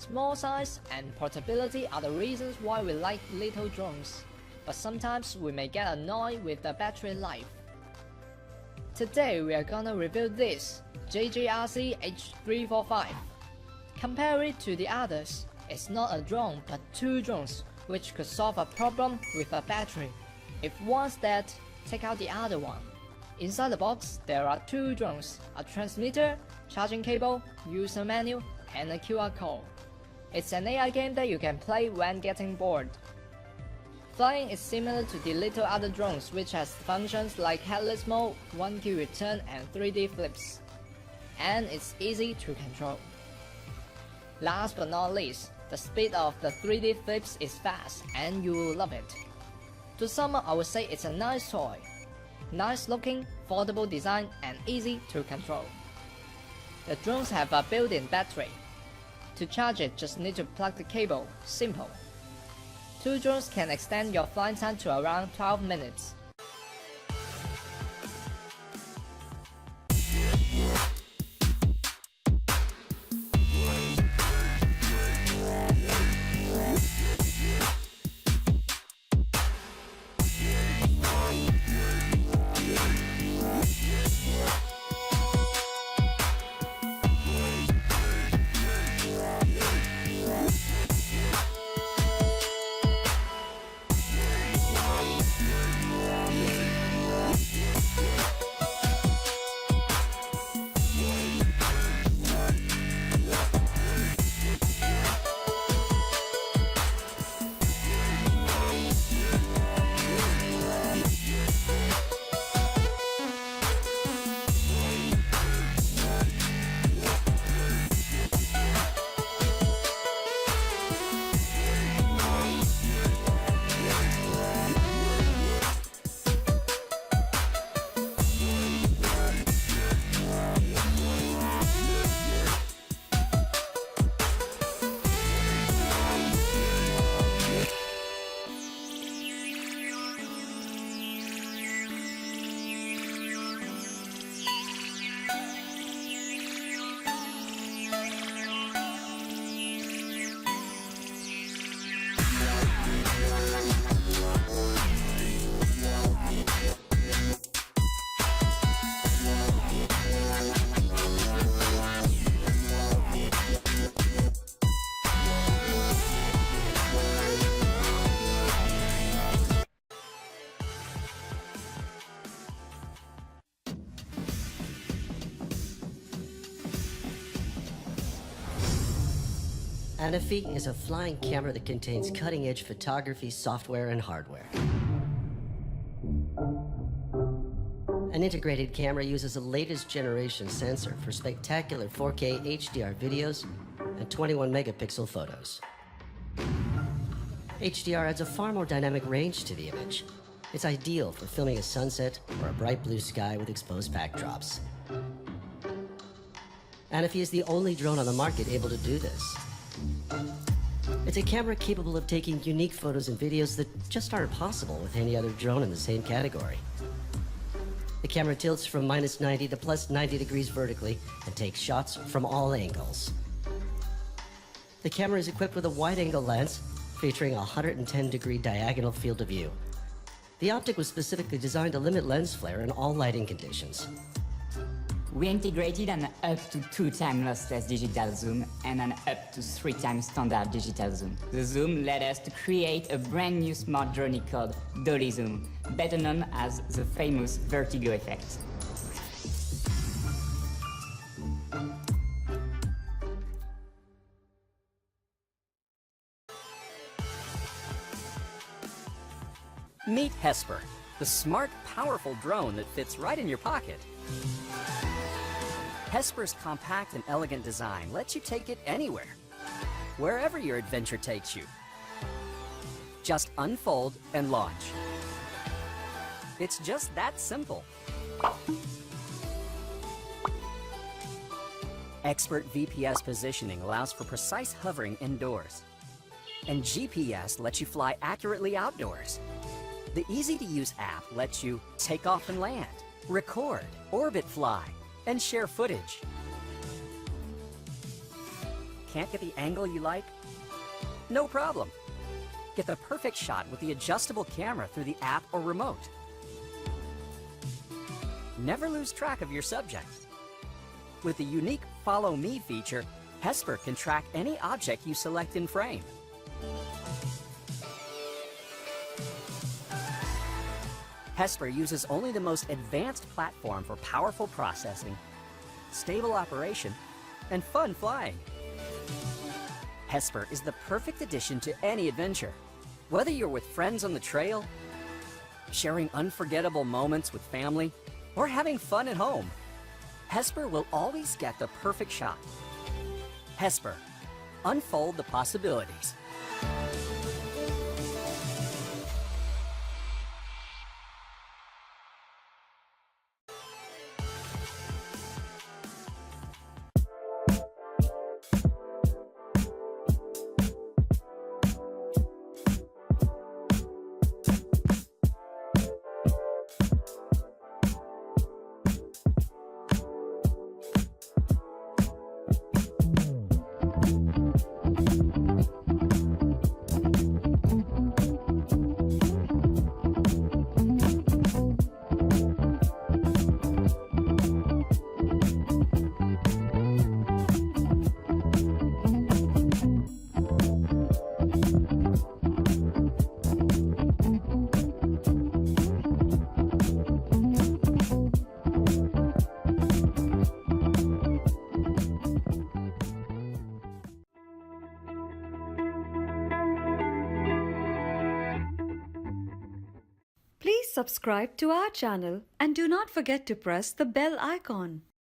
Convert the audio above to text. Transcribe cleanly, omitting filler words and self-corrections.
Small size and portability are the reasons why we like little drones, but sometimes we may get annoyed with the battery life. Today we are gonna review this JJRC H345. Compare it to the others, it's not a drone but two drones, which could solve a problem with a battery. If one's dead, take out the other one. Inside the box, there are two drones, a transmitter, charging cable, user menu, and a QR code. It's an AI game that you can play when getting bored. Flying is similar to the little other drones, which has functions like headless mode, 1Q return, and 3D flips. And it's easy to control. Last but not least, the speed of the 3D flips is fast and you will love it. To sum up, I would say it's a nice toy. Nice looking, foldable design, and easy to control. The drones have a built-in battery. To charge it, just need to plug the cable, simple. Two drones can extend your flying time to around 12 minutes. Anafi is a flying camera that contains cutting-edge photography software and hardware. An integrated camera uses a latest generation sensor for spectacular 4K HDR videos and 21 megapixel photos. HDR adds a far more dynamic range to the image. It's ideal for filming a sunset or a bright blue sky with exposed backdrops. Anafi is the only drone on the market able to do this. It's a camera capable of taking unique photos and videos that just aren't possible with any other drone in the same category. The camera tilts from -90 to +90 degrees vertically and takes shots from all angles. The camera is equipped with a wide-angle lens featuring a 110-degree diagonal field of view. The optic was specifically designed to limit lens flare in all lighting conditions. We integrated an up to 2 times lossless digital zoom and an up to 3 times standard digital zoom. The zoom led us to create a brand new smart journey called Dolly Zoom, better known as the famous vertigo effect. Meet Hesper, the smart, powerful drone that fits right in your pocket. Hesper's compact and elegant design lets you take it anywhere, wherever your adventure takes you. Just unfold and launch. It's just that simple. Expert VPS positioning allows for precise hovering indoors. And GPS lets you fly accurately outdoors. The easy-to-use app lets you take off and land, record, orbit fly, and share footage. can't get the angle you like? No problem. Get the perfect shot with the adjustable camera through the app or remote. Never lose track of your subject. With the unique Follow Me feature, Hesper can track any object you select in frame. Hesper uses only the most advanced platform for powerful processing, stable operation, and fun flying. Hesper is the perfect addition to any adventure. Whether you're with friends on the trail, sharing unforgettable moments with family, or having fun at home, Hesper will always get the perfect shot. Hesper. Unfold the possibilities. Please subscribe to our channel and do not forget to press the bell icon.